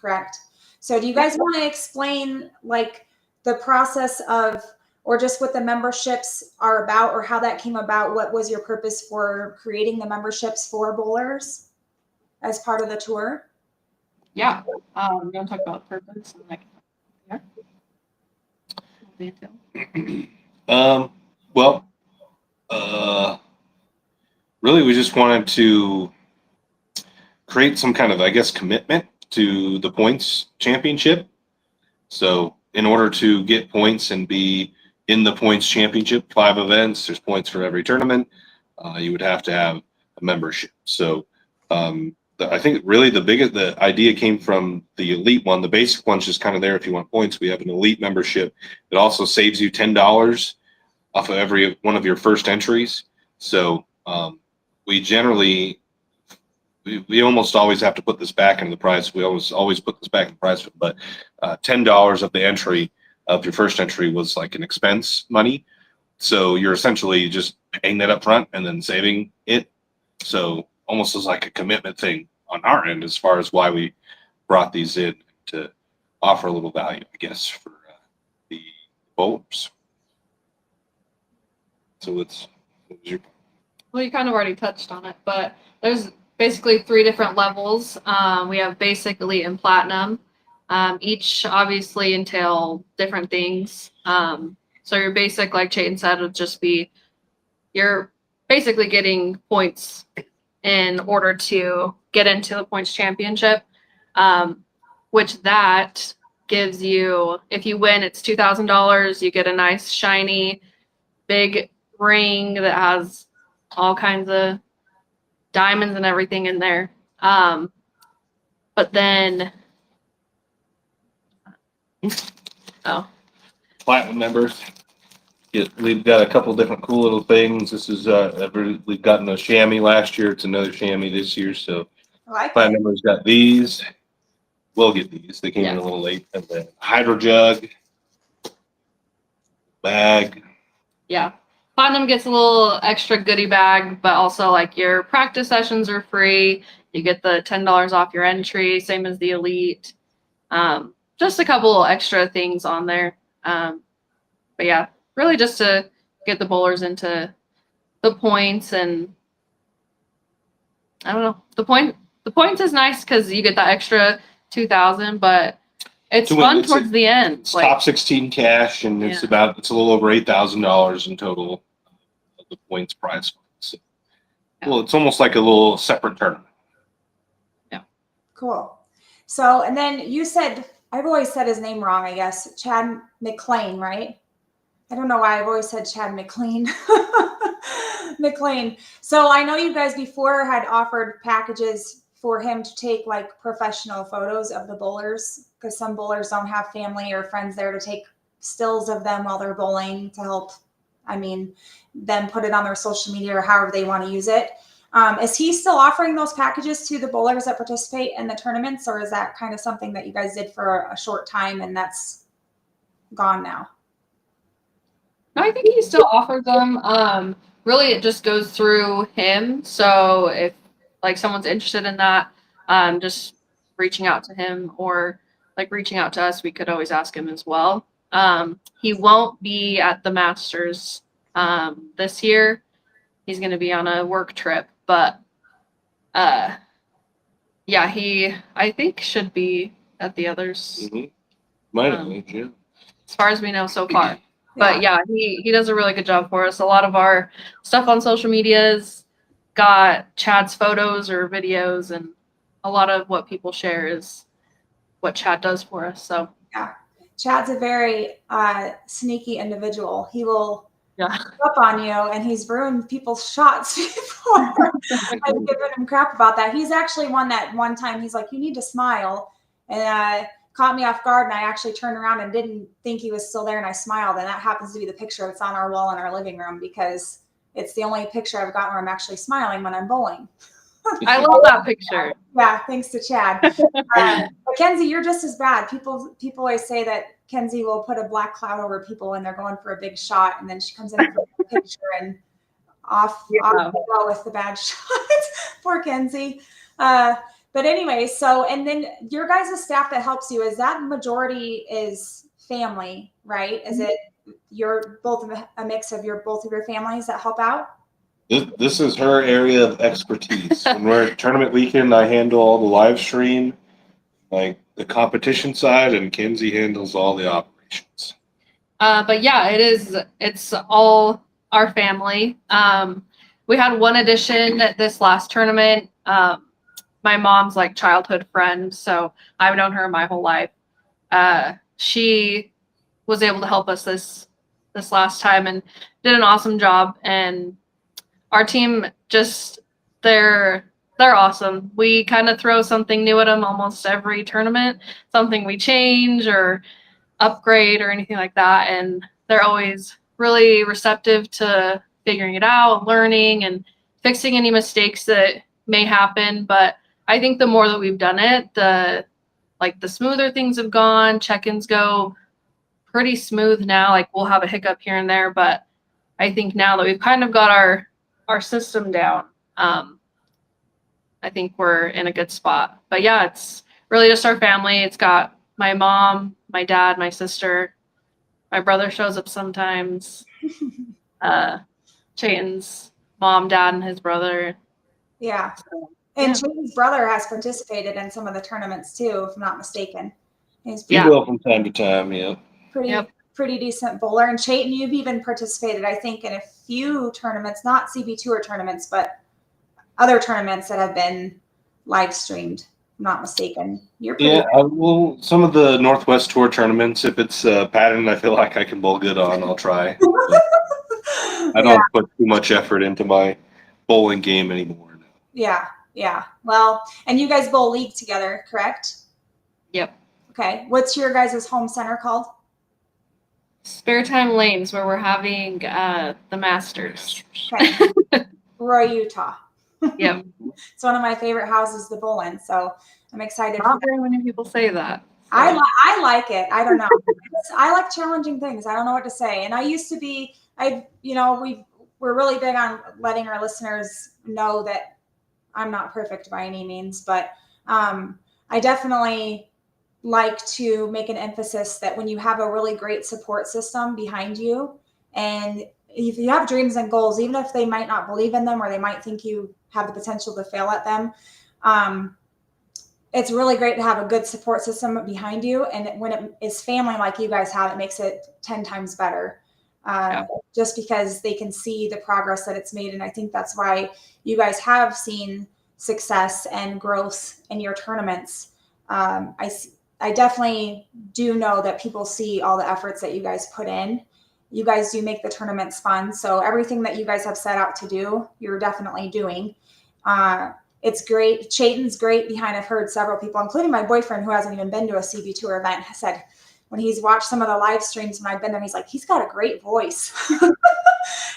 correct? So do you guys want to explain like the process of, or just what the memberships are about, or how that came about? What was your purpose for creating the memberships for bowlers as part of the tour? Yeah. We're going to talk about purpose and like, yeah. Really, we just wanted to create some kind of, I guess, commitment to the points championship. So in order to get points and be in the points championship, 5 events, there's points for every tournament, you would have to have a membership. So I think really the idea came from the elite one. The basic one's just kind of there if you want points. We have an elite membership. It also saves you $10 off of every one of your first entries. So we generally, we almost always have to put this back into the price. We always put this back in the price, but $10 of the entry of your first entry was like an expense money. So you're essentially just paying that up front and then saving it. So almost as like a commitment thing on our end, as far as why we brought these in, to offer a little value, I guess, for the bowlers. So well, you kind of already touched on it, but there's basically 3 different levels. We have basic, elite, and platinum. Each obviously entail different things. So your basic, like Chayton said, would just be you're basically getting points in order to get into the points championship, which that gives you, if you win, it's $2,000. You get a nice shiny big ring that has all kinds of diamonds and everything in there. But then, platinum members. we've got a couple different cool little things. This is we've gotten a chamois last year. It's another chamois this year. So I like it. Platinum's got these. We'll get these. They came in a little late. And then hydro jug, bag. Yeah. Platinum gets a little extra goodie bag, but also like your practice sessions are free. You get the $10 off your entry, same as the Elite. Just a couple extra things on there. But yeah, really just to get the bowlers into the points. And I don't know, the points is nice because you get that extra 2,000, but it's fun towards the end. It's top 16 cash, and it's a little over $8,000 in total of the points prize. So, well, it's almost like a little separate tournament. Yeah. Cool. So, and then you said, I've always said his name wrong, I guess. Chad McLean, right? I don't know why I've always said Chad McLean. McLean. So I know you guys before had offered packages for him to take like professional photos of the bowlers, because some bowlers don't have family or friends there to take stills of them while they're bowling to help, them put it on their social media or however they want to use it. Is he still offering those packages to the bowlers that participate in the tournaments, or is that kind of something that you guys did for a short time and that's gone now? No, I think he still offers them. Really, it just goes through him. So if like someone's interested in that, just reaching out to him or like reaching out to us, we could always ask him as well. He won't be at the Masters this year. He's going to be on a work trip, but yeah, he I think should be at the others. Might have been, yeah. As far as we know so far. But yeah, he does a really good job for us. A lot of our stuff on social media's got Chad's photos or videos, and a lot of what people share is what Chad does for us. So yeah, Chad's a very sneaky individual. He will yeah up on you, and he's ruined people's shots before. I've given him crap about that. He's actually one time he's like, "You need to smile," and caught me off guard, and I actually turned around and didn't think he was still there, and I smiled, and that happens to be the picture that's on our wall in our living room because it's the only picture I've gotten where I'm actually smiling when I'm bowling. I love that picture. Yeah, thanks to Chad. But Kenzi, you're just as bad. People always say that Kenzi will put a black cloud over people when they're going for a big shot, and then she comes in for a picture and off we go with the bad shots. Poor Kenzi. But anyway, so, and then your guys' staff that helps you, is that majority is family, right? Is it both a mix of both of your families that help out? This is her area of expertise. When we're at tournament weekend, I handle all the live stream, like the competition side, and Kenzie handles all the operations. But yeah, it's all our family. We had one addition at this last tournament. My mom's like childhood friend, so I've known her my whole life. She was able to help us this last time and did an awesome job. And our team they're awesome. We kind of throw something new at them almost every tournament, something we change or upgrade or anything like that. And they're always really receptive to figuring it out, learning and fixing any mistakes that may happen. But I think the more that we've done it, the smoother things have gone. Check-ins go pretty smooth now. Like we'll have a hiccup here and there, but I think now that we've kind of got our system down, I think we're in a good spot. But yeah, it's really just our family. It's got my mom, my dad, my sister, my brother shows up sometimes. Chayton's mom, dad, and his brother. Yeah. And Chayton's brother has participated in some of the tournaments too, if I'm not mistaken. He will from time to time, yeah. Pretty decent bowler. And Chayton, you've even participated, I think, in a few tournaments, not CB Tour tournaments, but other tournaments that have been live streamed, if I'm not mistaken. You're pretty well, some of the Northwest Tour tournaments, if it's a pattern I feel like I can bowl good on, I'll try. I don't put too much effort into my bowling game anymore. Yeah. Well, and you guys bowl league together, correct? Yep. Okay. What's your guys' home center called? Sparetime Lanes, where we're having the Masters. Okay. Roy, Utah. Yep. It's one of my favorite houses to bowl in, so I'm excited for Not that. very many people say that. So. I like it. I don't know. I like challenging things. I don't know what to say. And I used to be, we're really big on letting our listeners know that I'm not perfect by any means, but I definitely like to make an emphasis that when you have a really great support system behind you, and if you have dreams and goals, even if they might not believe in them or they might think you have the potential to fail at them, it's really great to have a good support system behind you. And when it is family like you guys have, it makes it 10 times better. Just because they can see the progress that it's made. And I think that's why you guys have seen success and growth in your tournaments. I definitely do know that people see all the efforts that you guys put in. You guys do make the tournaments fun. So everything that you guys have set out to do, you're definitely doing. It's great. Chayton's great behind. I've heard several people, including my boyfriend, who hasn't even been to a CB Tour event, has said when he's watched some of the live streams when I've been there, he's like, he's got a great voice.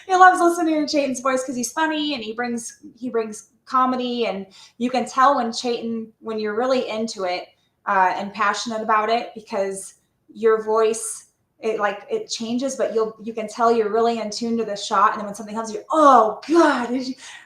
He loves listening to Chayton's voice because he's funny and he brings comedy, and you can tell when you're really into it and passionate about it, because your voice, it changes, but you can tell you're really in tune to the shot. And then when something comes, you're, oh God,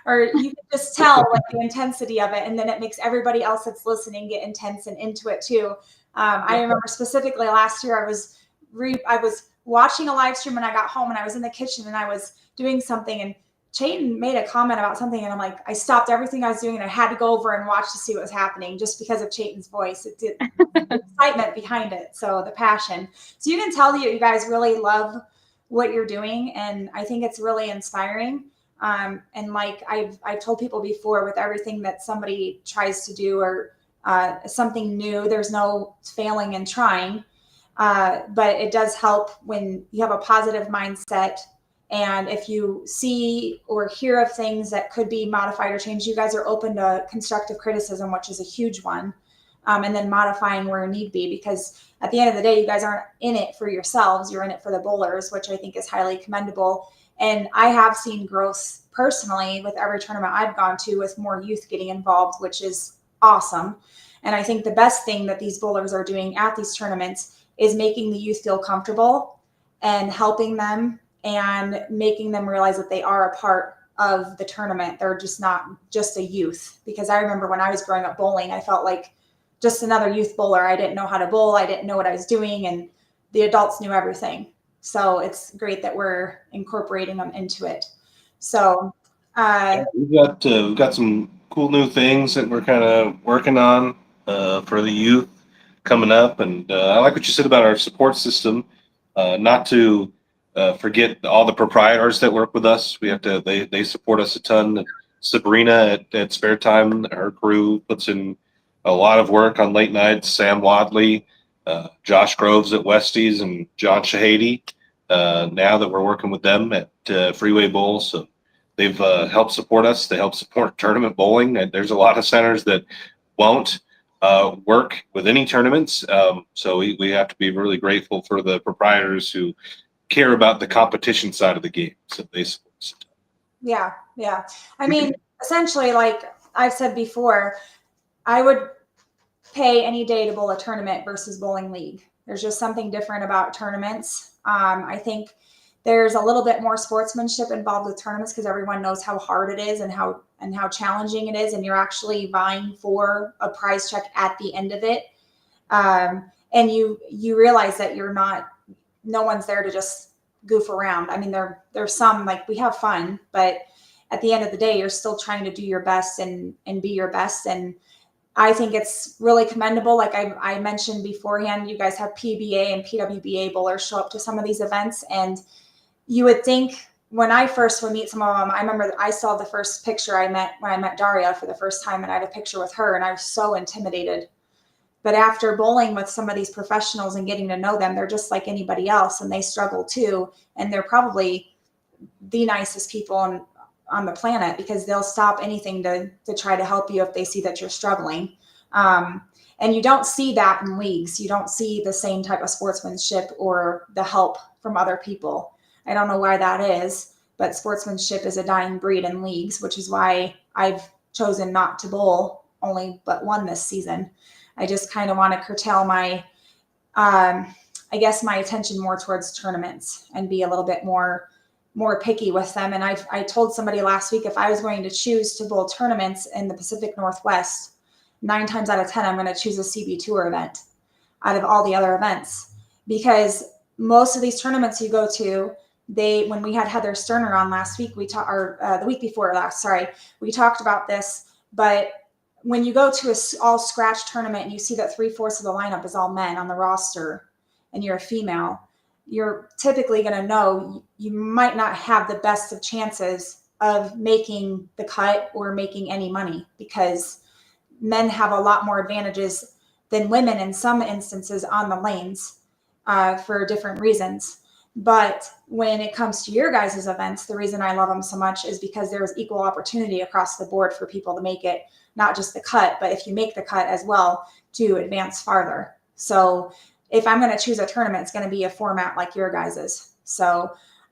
or you can just tell like the intensity of it. And then it makes everybody else that's listening get intense and into it too. I remember specifically last year, I was watching a live stream when I got home, and I was in the kitchen and I was doing something, and Chayton made a comment about something, and I'm like, I stopped everything I was doing and I had to go over and watch to see what was happening, just because of Chayton's voice. It did the excitement behind it. So the passion. So you can tell that you guys really love what you're doing. And I think it's really inspiring. And like I've told people before, with everything that somebody tries to do or something new, there's no failing in trying. But it does help when you have a positive mindset. And if you see or hear of things that could be modified or changed, you guys are open to constructive criticism, which is a huge one. And then modifying where need be, because at the end of the day, you guys aren't in it for yourselves. You're in it for the bowlers, which I think is highly commendable. And I have seen growth personally with every tournament I've gone to, with more youth getting involved, which is awesome. And I think the best thing that these bowlers are doing at these tournaments is making the youth feel comfortable and helping them and making them realize that they are a part of the tournament. They're just not just a youth. Because I remember when I was growing up bowling, I felt like just another youth bowler. I didn't know how to bowl. I didn't know what I was doing, and the adults knew everything. So it's great that we're incorporating them into it. So we've got some cool new things that we're kind of working on for the youth coming up. And I like what you said about our support system. Not to forget all the proprietors that work with us. We have to. They support us a ton. Sabrina at Sparetime, her crew puts in a lot of work on late nights. Sam Wadley, Josh Groves at Westies, and John Shahady. Now that we're working with them at Freeway Bowl, so they've helped support us. They help support tournament bowling. And there's a lot of centers that won't work with any tournaments. So we have to be really grateful for the proprietors who care about the competition side of the game. So they support us. Yeah. I mean, essentially, like I've said before, I would pay any day to bowl a tournament versus bowling league. There's just something different about tournaments. I think there's a little bit more sportsmanship involved with tournaments because everyone knows how hard it is and how challenging it is, and you're actually vying for a prize check at the end of it. And you realize that no one's there to just goof around. I mean, there's some, like, we have fun, but at the end of the day, you're still trying to do your best and be your best. And I think it's really commendable. Like I mentioned beforehand, you guys have PBA and PWBA bowlers show up to some of these events. And you would think, when I first would meet some of them, I remember I saw the first picture when I met Daria for the first time, and I had a picture with her, and I was so intimidated. But after bowling with some of these professionals and getting to know them, they're just like anybody else, and they struggle too. And they're probably the nicest people on the planet, because they'll stop anything to try to help you if they see that you're struggling. And you don't see that in leagues. You don't see the same type of sportsmanship or the help from other people. I don't know why that is, but sportsmanship is a dying breed in leagues, which is why I've chosen not to bowl only but one this season. I just kind of want to curtail my, I guess, my attention more towards tournaments and be a little bit more picky with them. And I told somebody last week, if I was going to choose to bowl tournaments in the Pacific Northwest, 9 times out of 10, I'm going to choose a CB Tour event out of all the other events, because most of these tournaments you go to, when we had Heather Sterner on last week, the week before last, sorry, we talked about this, but when you go to a all scratch tournament and you see that 3/4 of the lineup is all men on the roster and you're a female, you're typically going to know you might not have the best of chances of making the cut or making any money, because men have a lot more advantages than women in some instances on the lanes for different reasons. But when it comes to your guys' events, the reason I love them so much is because there is equal opportunity across the board for people to make it, not just the cut, but if you make the cut as well, to advance farther. So if I'm going to choose a tournament, it's going to be a format like your guys's. So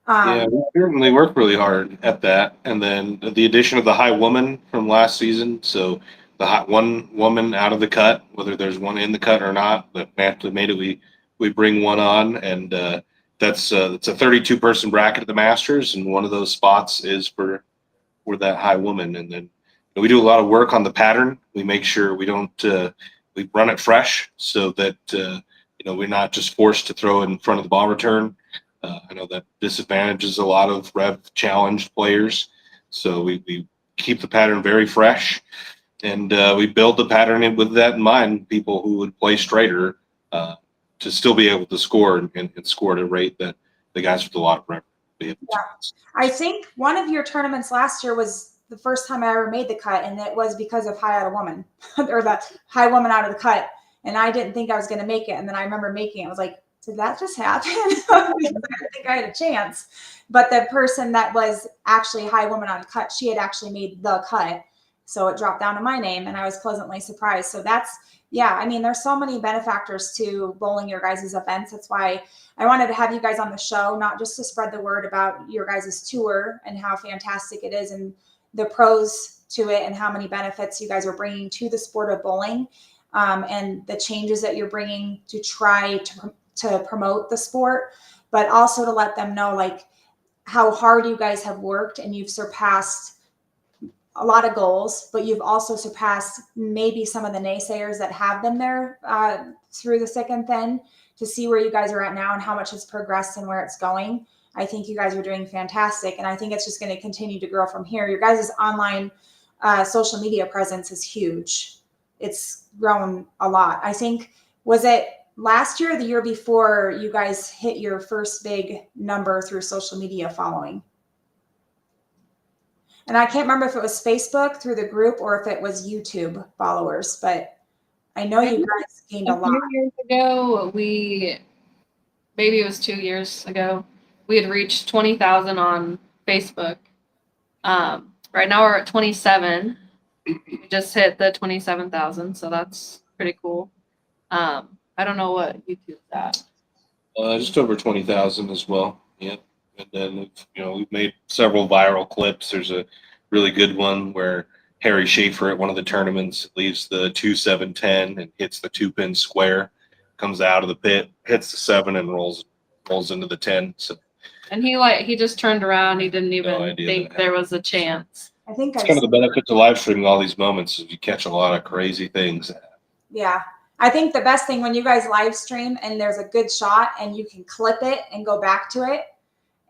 yeah, we certainly work really hard at that. And then the addition of the high woman from last season. So the hot one woman out of the cut, whether there's one in the cut or not, but after made it, we bring one on, and it's a 32-person bracket at the Masters, and one of those spots is for that high woman. And then we do a lot of work on the pattern. We make sure we don't we run it fresh, so that we're not just forced to throw it in front of the ball return. I know that disadvantages a lot of rev challenged players, so we keep the pattern very fresh, and we build the pattern with that in mind. People who would play straighter to still be able to score and score at a rate that the guys with a lot of rev. Yeah. I think one of your tournaments last year was the first time I ever made the cut, and it was because of high out of woman or the high woman out of the cut. And I didn't think I was going to make it. And then I remember making it. I was like, did that just happen? I didn't think I had a chance. But the person that was actually high woman on cut, she had actually made the cut. So it dropped down to my name, and I was pleasantly surprised. So there's so many benefactors to bowling your guys' events. That's why I wanted to have you guys on the show, not just to spread the word about your guys' tour and how fantastic it is and the pros to it and how many benefits you guys are bringing to the sport of bowling, and the changes that you're bringing to try to promote the sport, but also to let them know like how hard you guys have worked, and you've surpassed a lot of goals, but you've also surpassed maybe some of the naysayers that have been there through the thick and thin, to see where you guys are at now and how much it's progressed and where it's going. I think you guys are doing fantastic, and I think it's just going to continue to grow from here. Your guys' online social media presence is huge. It's grown a lot. I think, was it last year or the year before you guys hit your first big number through social media following? And I can't remember if it was Facebook through the group or if it was YouTube followers, but I know you guys gained a lot. A few years ago, maybe it was 2 years ago, we had reached 20,000 on Facebook. Right now we're at 27. We just hit the 27,000, so that's pretty cool. I don't know what YouTube's at. Just over 20,000 as well. Yeah. And then we've made several viral clips. There's a really good one where Harry Schaefer at one of the tournaments leaves the 2-7-10 and hits the 2-pin square, comes out of the pit, hits the 7 and rolls into the 10. So, and he just turned around. He didn't even think there was a chance. I think it's kind of the benefit to live streaming all these moments is you catch a lot of crazy things. Yeah. I think the best thing when you guys live stream and there's a good shot and you can clip it and go back to it.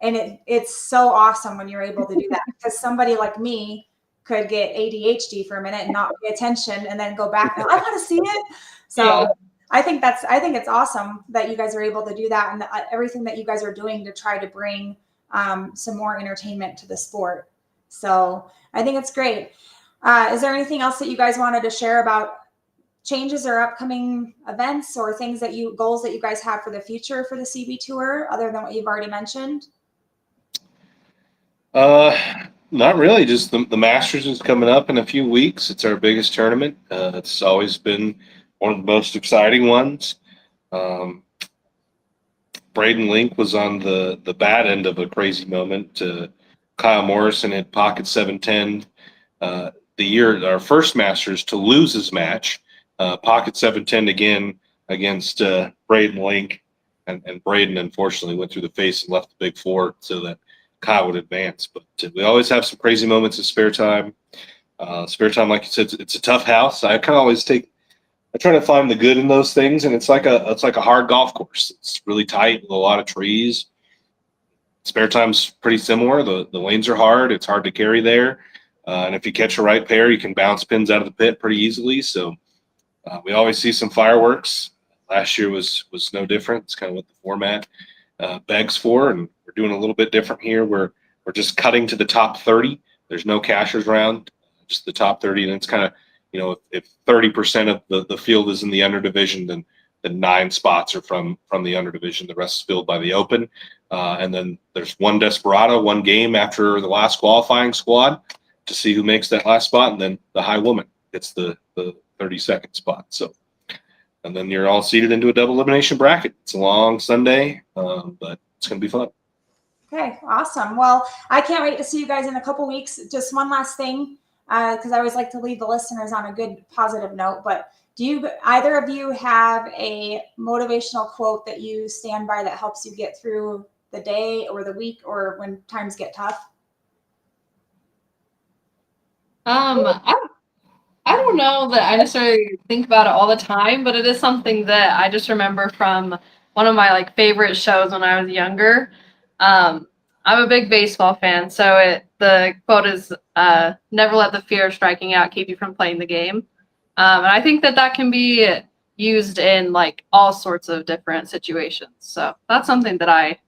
And it's so awesome when you're able to do that, because somebody like me could get ADHD for a minute and not pay attention and then go back and I want to see it. So yeah. I think it's awesome that you guys are able to do that, and everything that you guys are doing to try to bring some more entertainment to the sport. So I think it's great. Is there anything else that you guys wanted to share about changes or upcoming events or goals that you guys have for the future for the CB Tour, other than what you've already mentioned? Not really. Just the Masters is coming up in a few weeks. It's our biggest tournament. It's always been one of the most exciting ones. But Braden Link was on the bad end of a crazy moment. Kyle Morrison at pocket 710 the year, our first Masters, to lose his match. Pocket 710 again against Braden Link. And Braden, unfortunately, went through the face and left the big four so that Kyle would advance. But we always have some crazy moments in spare time. Spare time, like you said, it's a tough house. I kind of always I try to find the good in those things, and it's like a hard golf course. It's really tight with a lot of trees. Spare time's pretty similar. The lanes are hard. It's hard to carry there. And if you catch a right pair, you can bounce pins out of the pit pretty easily. So we always see some fireworks. Last year was no different. It's kind of what the format begs for, and we're doing a little bit different here. We're just cutting to the top 30. There's no cashers round, just the top 30, and it's kind of, if 30% of the field is in the under division, then 9 spots are from the under division. The rest is filled by the open, and then there's one desperado, one game after the last qualifying squad to see who makes that last spot, and then the high woman gets the 32nd spot. So. And then you're all seated into a double elimination bracket. It's a long Sunday, but it's going to be fun. Okay, awesome. Well, I can't wait to see you guys in a couple weeks. Just one last thing, because I always like to leave the listeners on a good, positive note. But do either of you have a motivational quote that you stand by that helps you get through the day or the week or when times get tough? I don't know that I necessarily think about it all the time, but it is something that I just remember from one of my favorite shows when I was younger. I'm a big baseball fan, so the quote is "Never let the fear of striking out keep you from playing the game," and I think that can be used in all sorts of different situations. So that's something that I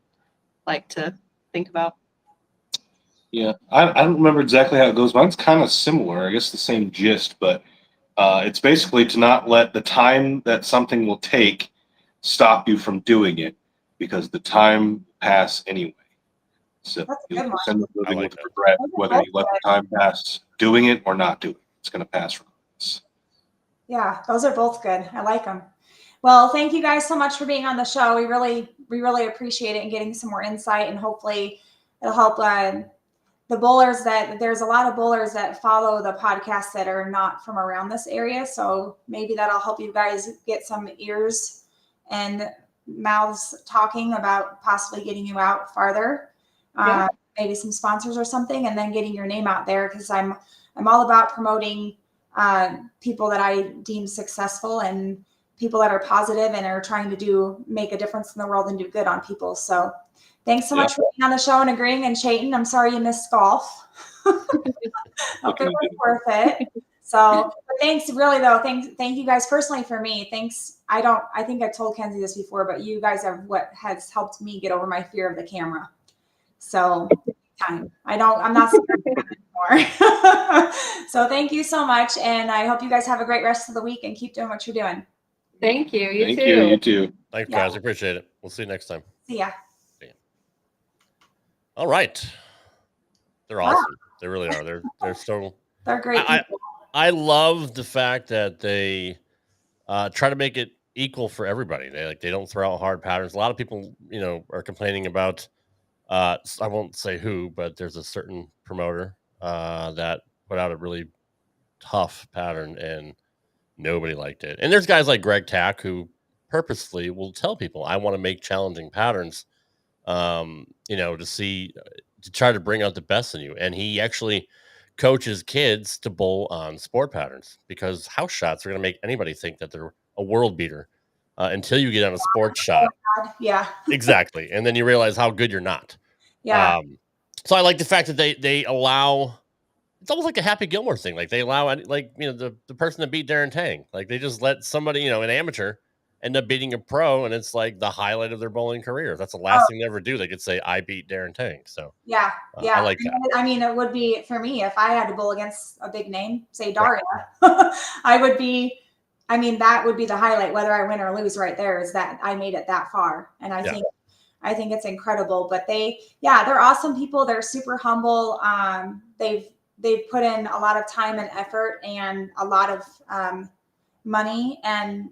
like to think about. Yeah, I don't remember exactly how it goes. Mine's kind of similar. I guess the same gist, but it's basically to not let the time that something will take stop you from doing it, because the time pass anyway. So That's a you'll good one. end up living like with that. regret whether you let the time pass doing it or not doing it. It's going to pass from us. Yeah, those are both good. I like them. Well, thank you guys so much for being on the show. We really appreciate it and getting some more insight, and hopefully it'll help the bowlers there's a lot of bowlers that follow the podcast that are not from around this area. So maybe that'll help you guys get some ears and mouths talking about possibly getting you out farther. Yeah. Maybe some sponsors or something, and then getting your name out there, because I'm all about promoting people that I deem successful and people that are positive and are trying to make a difference in the world and do good on people. So thanks so much for being on the show and agreeing. And Chayton, I'm sorry you missed golf. Hope it was worth it. So, but thanks, really though. Thank you guys personally for me. Thanks. I think I told Kenzie this before, but you guys are what has helped me get over my fear of the camera. So I'm not scared anymore. So thank you so much. And I hope you guys have a great rest of the week and keep doing what you're doing. Thank you. Thank you. You too. Thanks, guys. Appreciate it. We'll see you next time. See ya. All right. They're awesome. They really are. They're so. They're great people. I love the fact that they try to make it equal for everybody. They don't throw out hard patterns. A lot of people, are complaining about. I won't say who, but there's a certain promoter that put out a really tough pattern and nobody liked it. And there's guys like Greg Tack who purposefully will tell people, I want to make challenging patterns, to try to bring out the best in you. And he actually coaches kids to bowl on sport patterns, because house shots are going to make anybody think that they're a world beater until you get on a sports shot. Yeah. Exactly. And then you realize how good you're not. Yeah. So I like the fact that they allow, it's almost like a Happy Gilmore thing. They allow the person to beat Darren Tang. They just let somebody, an amateur end up beating a pro, and it's like the highlight of their bowling career. That's the last thing they ever do. They could say, I beat Darren Tang. So yeah. I like that. I mean, it would be for me, if I had to bowl against a big name, say Daria, right. that would be the highlight, whether I win or lose right there, is that I made it that far. And I think it's incredible, but they're awesome people. They're super humble. They've put in a lot of time and effort and a lot of money, and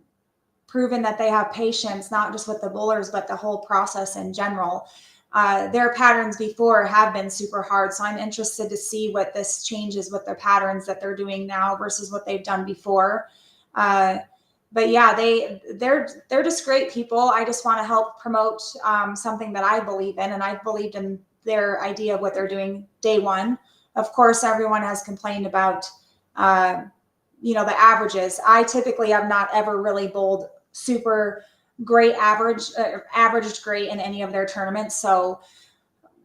proven that they have patience, not just with the bowlers, but the whole process in general. Their patterns before have been super hard. So I'm interested to see what this changes with their patterns that they're doing now versus what they've done before. But yeah, they're just great people. I just want to help promote something that I believe in, and I've believed in their idea of what they're doing day one. Of course, everyone has complained about the averages. I typically have not ever really bowled super great averaged great in any of their tournaments. So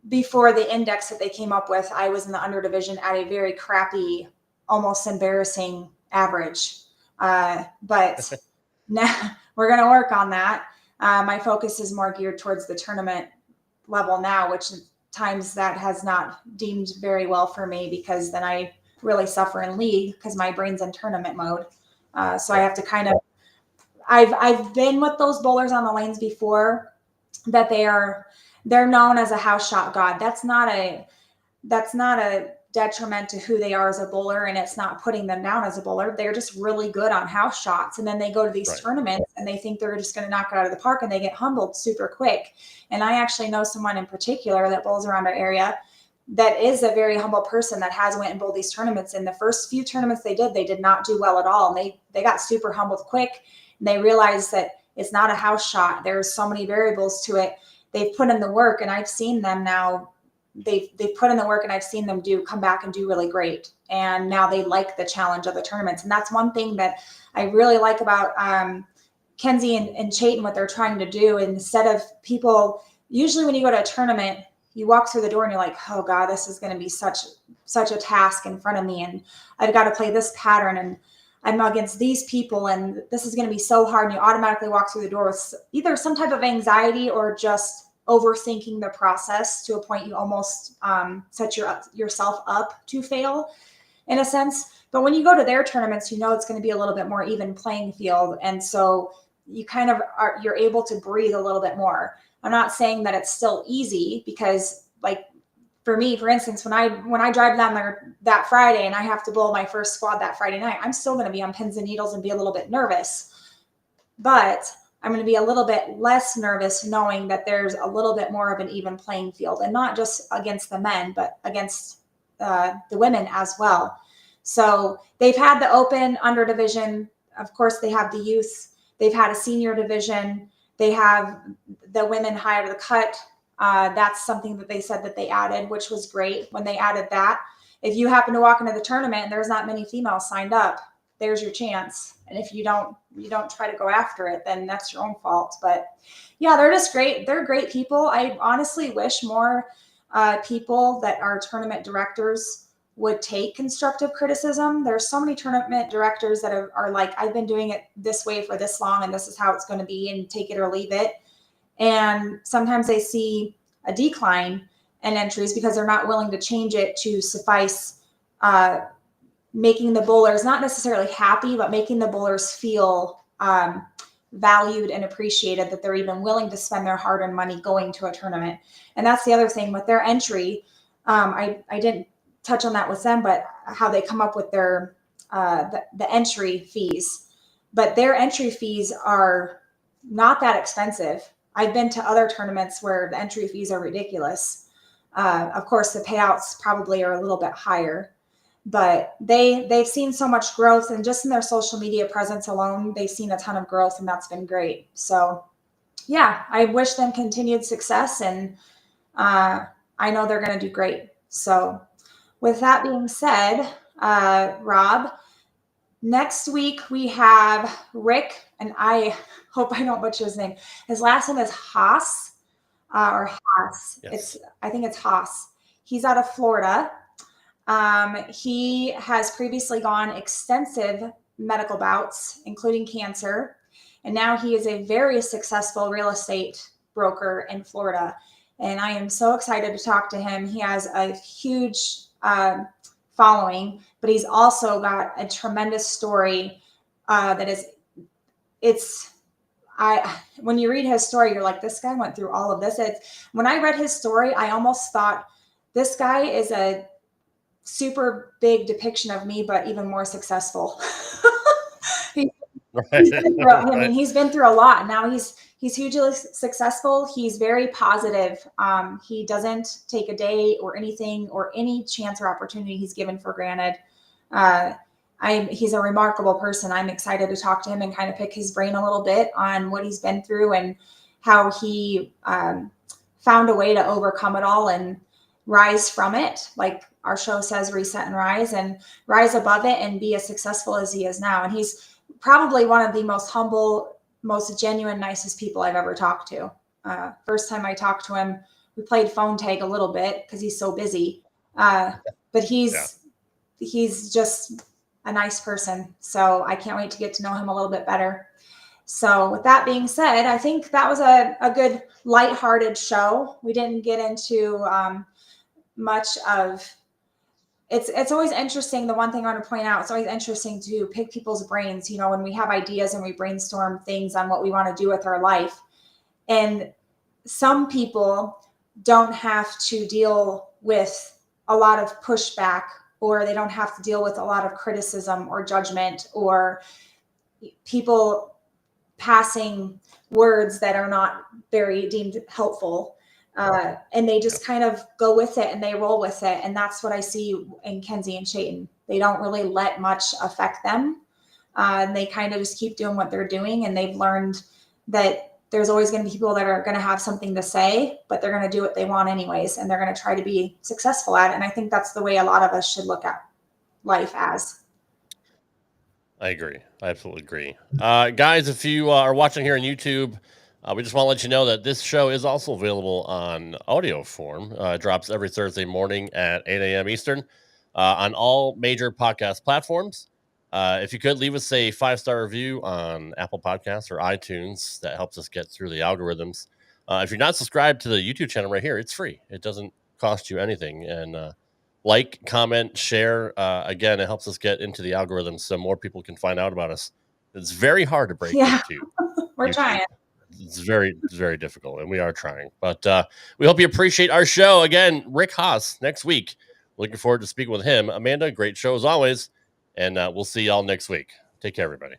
before the index that they came up with, I was in the under division at a very crappy, almost embarrassing average. But now we're going to work on that. My focus is more geared towards the tournament level now, which times that has not deemed very well for me, because then I really suffer in league because my brain's in tournament mode. So I have to kind of, I've been with those bowlers on the lanes before, that they're known as a house shot god. That's not a detriment to who they are as a bowler, and it's not putting them down as a bowler. They're just really good on house shots, and then they go to these tournaments and they think they're just going to knock it out of the park, and they get humbled super quick. And I actually know someone in particular that bowls around our area that is a very humble person that has went and bowled these tournaments. In the first few tournaments they did not do well at all, and they got super humbled quick, and they realized that it's not a house shot. There's so many variables to it. They've put in the work, and I've seen them now. They've put in the work, and I've seen them come back and do really great. And now they like the challenge of the tournaments. And that's one thing that I really like about Kenzie and Chayton, what they're trying to do. Instead of people, usually when you go to a tournament, you walk through the door and you're like, oh God, this is going to be such a task in front of me. And I've got to play this pattern, and I'm against these people, and this is going to be so hard. And you automatically walk through the door with either some type of anxiety or just overthinking the process to a point you almost set yourself up to fail in a sense. But when you go to their tournaments, you know it's going to be a little bit more even playing field. And so you kind of you're able to breathe a little bit more. I'm not saying that it's still easy, because like for me, for instance, when I drive down there that Friday and I have to bowl my first squad that Friday night, I'm still going to be on pins and needles and be a little bit nervous. But I'm going to be a little bit less nervous knowing that there's a little bit more of an even playing field, and not just against the men, but against the women as well. So they've had the open under division. Of course, they have the youth. They've had a senior division. They have the women high out of the cut. That's something that they said that they added, which was great when they added that. If you happen to walk into the tournament and there's not many females signed up, there's your chance. And if you don't try to go after it, then that's your own fault. But yeah, they're just great. They're great people. I honestly wish more people that are tournament directors would take constructive criticism. There's so many tournament directors that are like, I've been doing it this way for this long, and this is how it's going to be, and take it or leave it. And sometimes they see a decline in entries because they're not willing to change it to suffice making the bowlers not necessarily happy, but making the bowlers feel valued and appreciated, that they're even willing to spend their hard-earned money going to a tournament. And that's the other thing with their entry. I didn't touch on that with them, but how they come up with their the entry fees. But their entry fees are not that expensive. I've been to other tournaments where the entry fees are ridiculous. Of course, the payouts probably are a little bit higher. But they've seen so much growth, and just in their social media presence alone, they've seen a ton of growth, and that's been great. So yeah, I wish them continued success, and I know they're going to do great. So with that being said, Rob, next week we have Rick, and I hope I don't butcher his name. His last name is Haas, or Haas. Yes. I think it's Haas. He's out of Florida. He has previously gone extensive medical bouts, including cancer, and now he is a very successful real estate broker in Florida. And I am so excited to talk to him. He has a huge following, but he's also got a tremendous story when you read his story, you're like, this guy went through all of this. When I read his story, I almost thought this guy is a super big depiction of me, but even more successful. I mean, he's been through a lot. Now he's hugely successful. He's very positive. He doesn't take a day or anything or any chance or opportunity he's given for granted. He's a remarkable person. I'm excited to talk to him and kind of pick his brain a little bit on what he's been through and how he found a way to overcome it all and rise from it. Like our show says, reset and rise above it and be as successful as he is now. And he's probably one of the most humble, most genuine, nicest people I've ever talked to. First time I talked to him, we played phone tag a little bit because he's so busy. But he's just a nice person. So I can't wait to get to know him a little bit better. So with that being said, I think that was a good lighthearted show. We didn't get into much of it's always interesting. The one thing I want to point out, it's always interesting to pick people's brains, you know, when we have ideas and we brainstorm things on what we want to do with our life. And some people don't have to deal with a lot of pushback, or they don't have to deal with a lot of criticism or judgment or people passing words that are not very deemed helpful. And they just kind of go with it and they roll with it. And that's what I see in Kenzie and Chayton. They don't really let much affect them. And they kind of just keep doing what they're doing. And they've learned that there's always going to be people that are going to have something to say, but they're going to do what they want anyways. And they're going to try to be successful at it. And I think that's the way a lot of us should look at life as. I agree. I absolutely agree. Guys, if you are watching here on YouTube, we just want to let you know that this show is also available on audio form. It drops every Thursday morning at 8 a.m. Eastern on all major podcast platforms. If you could leave us a 5-star review on Apple Podcasts or iTunes, that helps us get through the algorithms. If you're not subscribed to the YouTube channel right here, it's free. It doesn't cost you anything. And like, comment, share. Again, it helps us get into the algorithms so more people can find out about us. It's very hard to break into. We're YouTube. trying. It's very, very difficult, and we are trying. But we hope you appreciate our show. Again, Rick Haas next week. Looking forward to speaking with him. Amanda, great show as always. And we'll see y'all next week. Take care, everybody.